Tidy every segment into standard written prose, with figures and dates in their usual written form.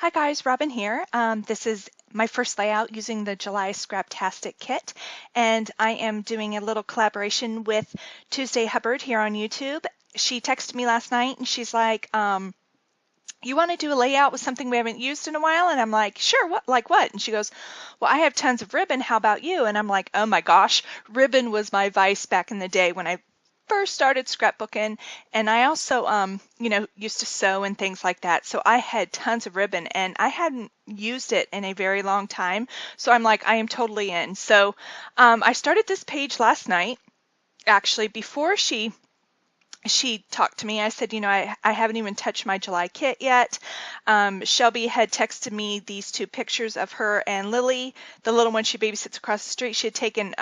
Hi guys, Robin here. This is my first layout using the July Scraptastic kit, and I am doing a little collaboration with Tuesday Hubbard here on YouTube. She texted me last night and she's like, you want to do a layout with something we haven't used in a while? And I'm like, sure, what, like what? And she goes, well, I have tons of ribbon. How about you? And I'm like, oh my gosh, ribbon was my vice back in the day when I first started scrapbooking, and I also used to sew and things like that, so I had tons of ribbon and I hadn't used it in a very long time, so I'm like, I am totally in. So I started this page last night. Actually, before she talked to me, I said, I haven't even touched my July kit yet. Shelby had texted me these two pictures of her and Lily, the little one she babysits across the street. She had taken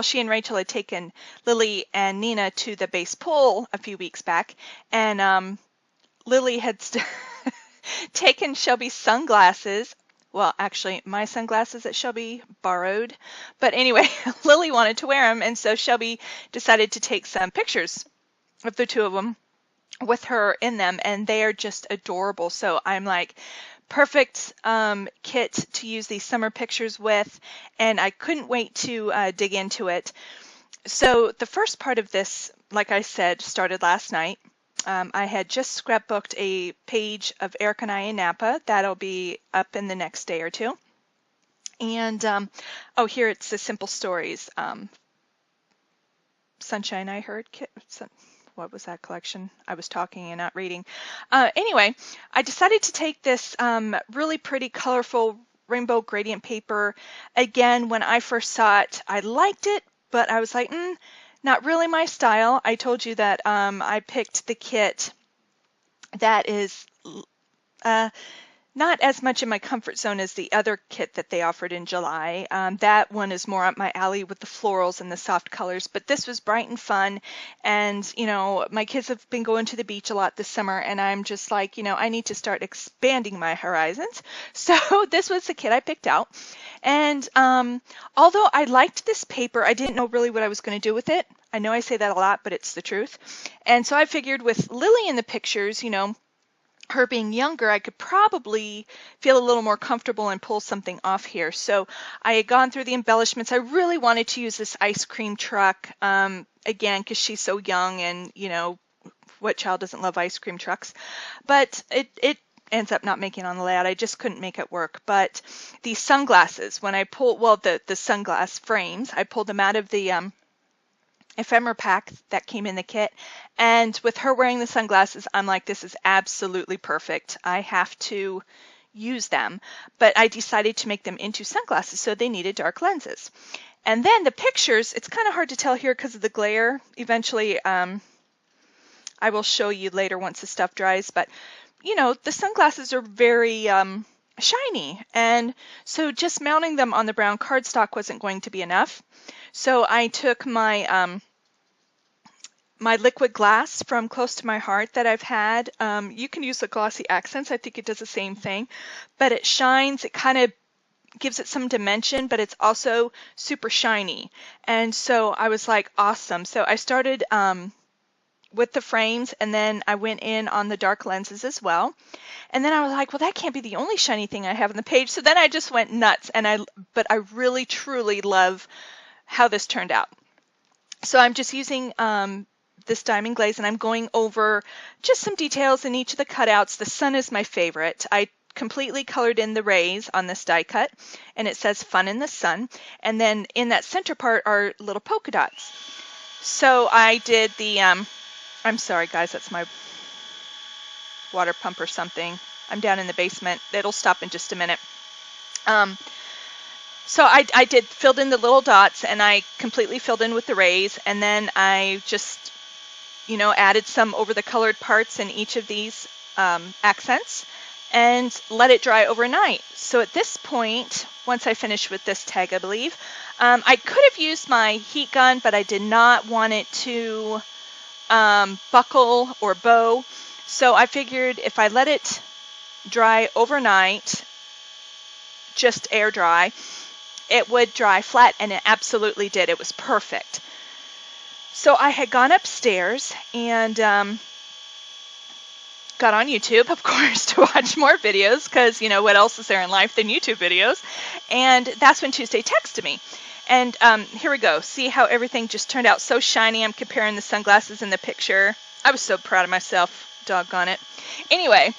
she and Rachel had taken Lily and Nina to the base pool a few weeks back, and Lily had taken Shelby's sunglasses. Well, actually, my sunglasses that Shelby borrowed. But anyway, Lily wanted to wear them, and so Shelby decided to take some pictures of the two of them with her in them, and they are just adorable. So I'm like, perfect kit to use these summer pictures with, and I couldn't wait to dig into it. So the first part of this, like I said, started last night. I had just scrapbooked a page of Eric and I in Napa. That'll be up in the next day or two. And here it's the Simple Stories. Sunshine I Heard. What was that collection? I was talking and not reading. Anyway, I decided to take this really pretty, colorful rainbow gradient paper. Again, when I first saw it, I liked it, but I was like, not really my style. I told you that I picked the kit that is not as much in my comfort zone as the other kit that they offered in July. That one is more up my alley with the florals and the soft colors, but this was bright and fun. And, my kids have been going to the beach a lot this summer, and I'm just like, I need to start expanding my horizons. So this was the kit I picked out. And although I liked this paper, I didn't know really what I was going to do with it. I know I say that a lot, but it's the truth. And so I figured with Lily in the pictures, her being younger, I could probably feel a little more comfortable and pull something off here. So I had gone through the embellishments. I really wanted to use this ice cream truck, again, because she's so young, and, what child doesn't love ice cream trucks? But it ends up not making it on the layout. I just couldn't make it work. But these sunglasses, when I pulled, the sunglass frames, I pulled them out of the ephemera pack that came in the kit, and with her wearing the sunglasses, I'm like, this is absolutely perfect. I have to use them, but I decided to make them into sunglasses, so they needed dark lenses. And then the pictures, it's kind of hard to tell here because of the glare. Eventually, I will show you later once the stuff dries, but the sunglasses are very shiny, and so just mounting them on the brown cardstock wasn't going to be enough. So I took my my liquid glass from Close to My Heart that I've had. You can use the glossy accents. I think it does the same thing, but it shines. It kind of gives it some dimension, but it's also super shiny. And so I was like, awesome. So I started with the frames, and then I went in on the dark lenses as well. And then I was like, well, that can't be the only shiny thing I have on the page. So then I just went nuts, but I really, truly love how this turned out. So I'm just using this diamond glaze, and I'm going over just some details in each of the cutouts. The sun is my favorite. I completely colored in the rays on this die cut, and it says fun in the sun. And then in that center part are little polka dots. So I did the, I'm sorry guys, that's my water pump or something. I'm down in the basement. It'll stop in just a minute. So I filled in the little dots, and I completely filled in with the rays, and then I just, added some over the colored parts in each of these accents and let it dry overnight. So at this point, once I finished with this tag, I believe, I could have used my heat gun, but I did not want it to buckle or bow. So I figured if I let it dry overnight, just air dry, it would dry flat, and it absolutely did. It was perfect. So I had gone upstairs, and got on YouTube, of course, to watch more videos because, you know, what else is there in life than YouTube videos? And that's when Tuesday texted me. And here we go. See how everything just turned out so shiny. I'm comparing the sunglasses in the picture. I was so proud of myself. Doggone it. Anyway,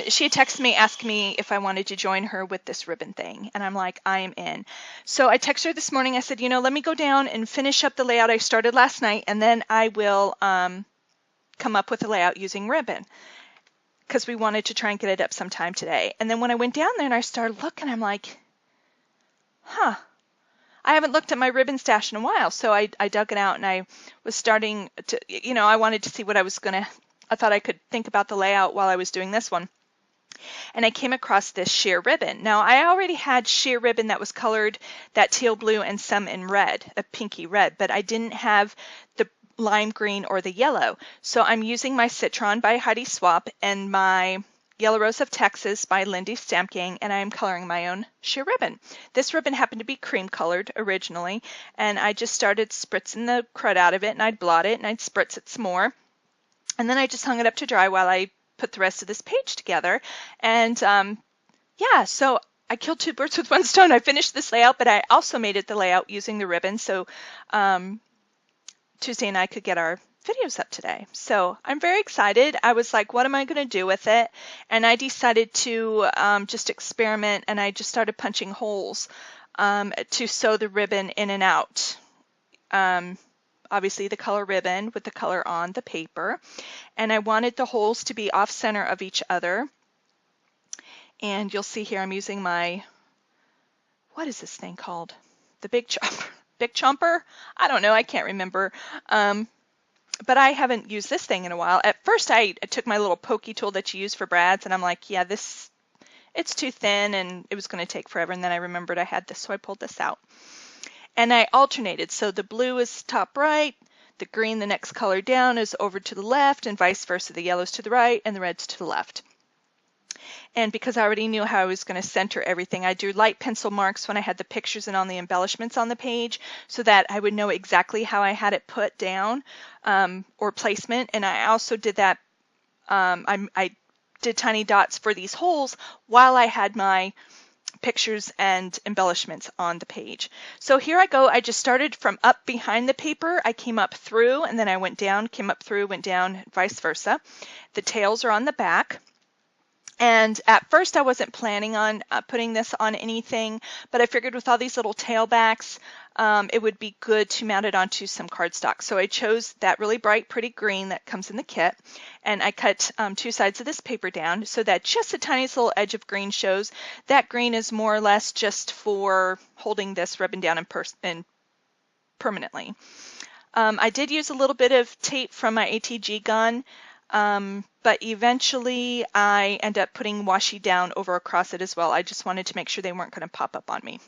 she had texted me asking me if I wanted to join her with this ribbon thing. And I'm like, I am in. So I texted her this morning. I said, you know, let me go down and finish up the layout I started last night, and then I will come up with a layout using ribbon, because we wanted to try and get it up sometime today. And then when I went down there and I started looking, I'm like, huh, I haven't looked at my ribbon stash in a while. So I dug it out, and I was starting to, you know, I wanted to see what I was going to, I thought I could think about the layout while I was doing this one. And I came across this sheer ribbon. Now, I already had sheer ribbon that was colored that teal blue and some in red, a pinky red, but I didn't have the lime green or the yellow. So I'm using my Citron by Heidi Swapp and my Yellow Rose of Texas by Lindy Stamp Gang, and I'm coloring my own sheer ribbon. This ribbon happened to be cream colored originally, and I just started spritzing the crud out of it, and I'd blot it, and I'd spritz it some more. And then I just hung it up to dry while I put the rest of this page together. And yeah, so I killed two birds with one stone. I finished this layout, but I also made it the layout using the ribbon, so Tuesday and I could get our videos up today. So I'm very excited. I was like, what am I going to do with it? And I decided to just experiment, and I just started punching holes to sew the ribbon in and out. Obviously the color ribbon with the color on the paper, and I wanted the holes to be off center of each other. And you'll see here I'm using my, what is this thing called? The Big Chomper? Big Chomper? I don't know, I can't remember. But I haven't used this thing in a while. At first I took my little pokey tool that you use for brads, and I'm like, yeah, it's too thin and it was going to take forever. And then I remembered I had this, so I pulled this out. And I alternated, so the blue is top right, the green, the next color down, is over to the left, and vice versa. The yellow's to the right and the red's to the left. And because I already knew how I was going to center everything, I drew light pencil marks when I had the pictures and on the embellishments on the page, so that I would know exactly how I had it put down, or placement. And I also did that, I did tiny dots for these holes while I had my pictures and embellishments on the page. So here I go. I just started from up behind the paper. I came up through, and then I went down, came up through, went down, vice versa. The tails are on the back. And at first I wasn't planning on putting this on anything, but I figured with all these little tailbacks, it would be good to mount it onto some cardstock. So I chose that really bright, pretty green that comes in the kit, and I cut two sides of this paper down so that just a tiny little edge of green shows. That green is more or less just for holding this ribbon down and permanently. I did use a little bit of tape from my ATG gun, but eventually I end up putting washi down over across it as well. I just wanted to make sure they weren't going to pop up on me.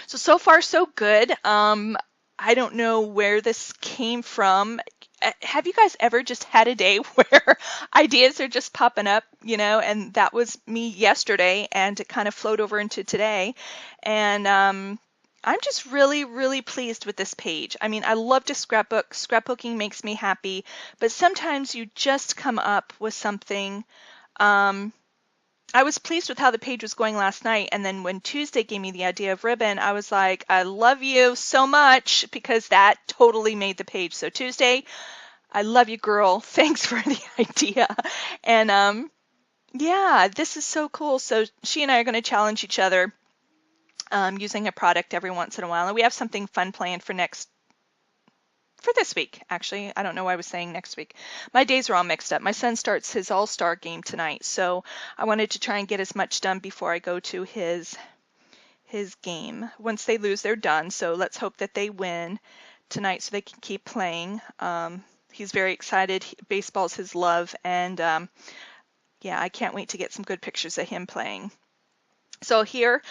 So far so good. I don't know where this came from. Have you guys ever just had a day where ideas are just popping up, you know? And that was me yesterday, and it kind of flowed over into today. And I'm just really, really pleased with this page. I mean, I love to scrapbook. Scrapbooking makes me happy, but sometimes you just come up with something. I was pleased with how the page was going last night, and then when Tuesday gave me the idea of ribbon, I was like, I love you so much, because that totally made the page. So Tuesday, I love you, girl. Thanks for the idea. And yeah, this is so cool. So she and I are going to challenge each other using a product every once in a while, and we have something fun planned for this week, actually. I don't know why I was saying next week. My days are all mixed up. My son starts his all-star game tonight, so I wanted to try and get as much done before I go to his game. Once they lose, they're done, so let's hope that they win tonight so they can keep playing. He's very excited. Baseball's his love, and yeah, I can't wait to get some good pictures of him playing. So here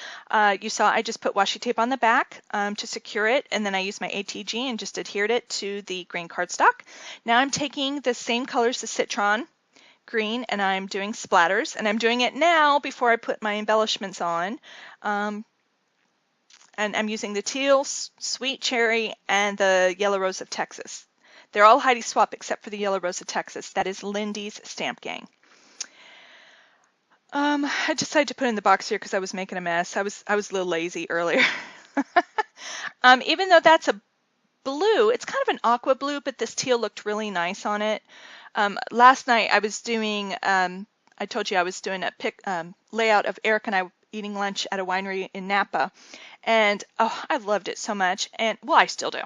you saw I just put washi tape on the back to secure it, and then I used my ATG and just adhered it to the green cardstock. Now I'm taking the same colors, the Citron green, and I'm doing splatters, and I'm doing it now before I put my embellishments on. And I'm using the teal, sweet cherry, and the Yellow Rose of Texas. They're all Heidi Swap except for the Yellow Rose of Texas. That is Lindy's Stamp Gang. I decided to put it in the box here because I was making a mess. I was a little lazy earlier. Even though that's a blue, it's kind of an aqua blue, but this teal looked really nice on it. Last night I was doing, I told you I was doing a layout of Eric and I eating lunch at a winery in Napa, and oh, I loved it so much, and well, I still do.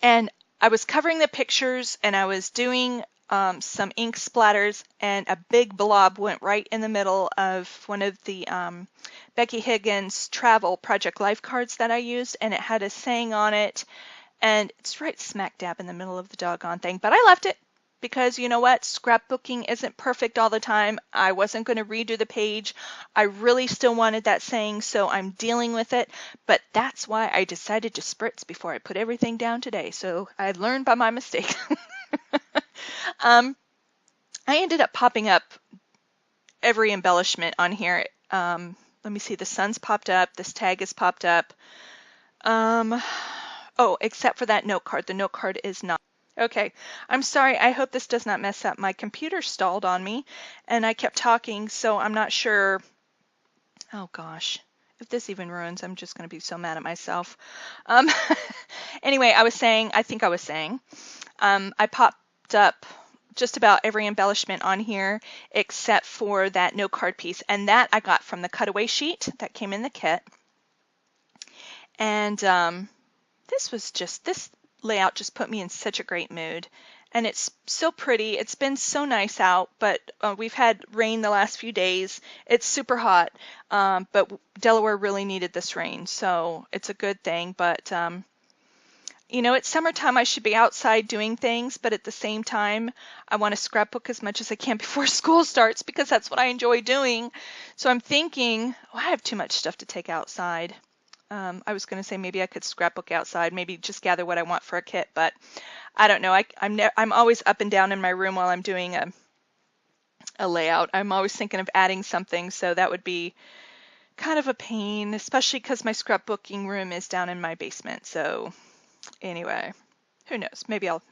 And I was covering the pictures, and I was doing some ink splatters, and a big blob went right in the middle of one of the Becky Higgins travel Project Life cards that I used, and it had a saying on it, and it's right smack dab in the middle of the doggone thing, but I left it because you know what? Scrapbooking isn't perfect all the time. I wasn't going to redo the page. I really still wanted that saying, so I'm dealing with it, but that's why I decided to spritz before I put everything down today, so I learned by my mistake. I ended up popping up every embellishment on here. Let me see, the sun's popped up, this tag is popped up. Oh, except for that note card. The note card is not. Okay, I'm sorry. I hope this does not mess up. My computer stalled on me, and I kept talking, so I'm not sure. Oh, gosh. If this even ruins, I'm just going to be so mad at myself. Anyway, I popped up just about every embellishment on here except for that note card piece, and that I got from the cutaway sheet that came in the kit. And this layout just put me in such a great mood, and it's so pretty. It's been so nice out, but we've had rain the last few days. It's super hot, but Delaware really needed this rain, so it's a good thing. But you know, it's summertime. I should be outside doing things, but at the same time, I want to scrapbook as much as I can before school starts because that's what I enjoy doing. So I'm thinking, oh, I have too much stuff to take outside. I was going to say maybe I could scrapbook outside, maybe just gather what I want for a kit, but I don't know. I'm always up and down in my room while I'm doing a layout. I'm always thinking of adding something, so that would be kind of a pain, especially because my scrapbooking room is down in my basement. So anyway, who knows? Maybe I'll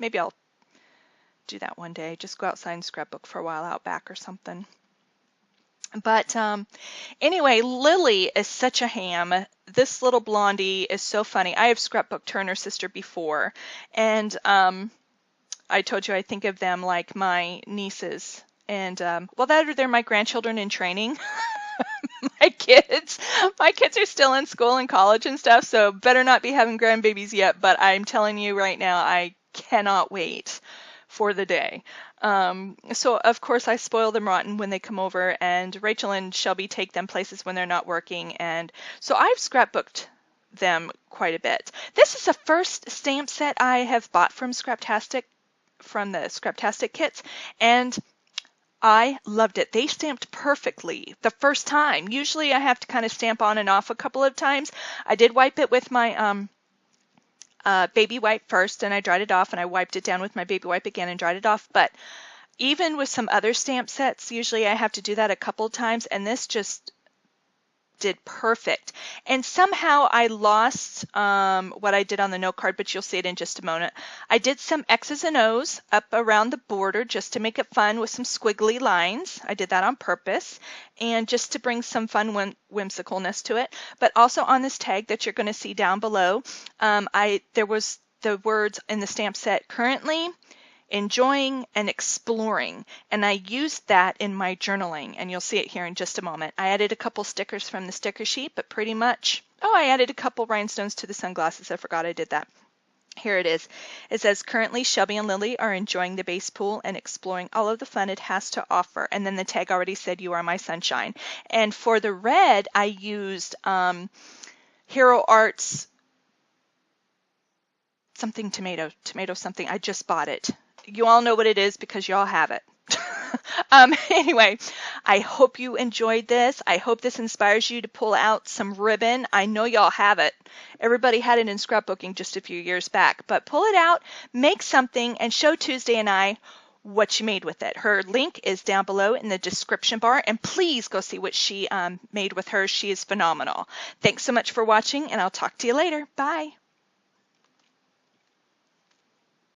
do that one day. Just go outside and scrapbook for a while out back or something. But anyway, Lily is such a ham. This little blondie is so funny. I have scrapbooked her and her sister before, and I told you I think of them like my nieces. And well, they're my grandchildren in training. My kids are still in school and college and stuff, so better not be having grandbabies yet. But I'm telling you right now, I cannot wait for the day. So of course I spoil them rotten when they come over, and Rachel and Shelby take them places when they're not working, and so I've scrapbooked them quite a bit. This is the first stamp set I have bought from the Scraptastic kits, and I loved it. They stamped perfectly the first time. Usually I have to kind of stamp on and off a couple of times. I did wipe it with my baby wipe first, and I dried it off, and I wiped it down with my baby wipe again and dried it off. But even with some other stamp sets, usually I have to do that a couple of times, and this just did perfect. And somehow I lost what I did on the note card, but you'll see it in just a moment. I did some X's and O's up around the border just to make it fun with some squiggly lines. I did that on purpose, and just to bring some fun whimsicalness to it. But also on this tag that you're going to see down below, there was the words in the stamp set, currently enjoying and exploring, and I used that in my journaling, and you'll see it here in just a moment. I added a couple stickers from the sticker sheet, but pretty much, I added a couple rhinestones to the sunglasses. I forgot I did that. Here it is. It says, currently Shelby and Lily are enjoying the base pool and exploring all of the fun it has to offer. And then the tag already said, you are my sunshine. And for the red, I used Hero Arts something tomato something. I just bought it. You all know what it is because you all have it. Anyway, I hope you enjoyed this. I hope this inspires you to pull out some ribbon. I know y'all have it. Everybody had it in scrapbooking just a few years back, but pull it out, make something, and show Tuesday and I what you made with it. Her link is down below in the description bar, and please go see what she made with hers. She is phenomenal. Thanks so much for watching, and I'll talk to you later. Bye.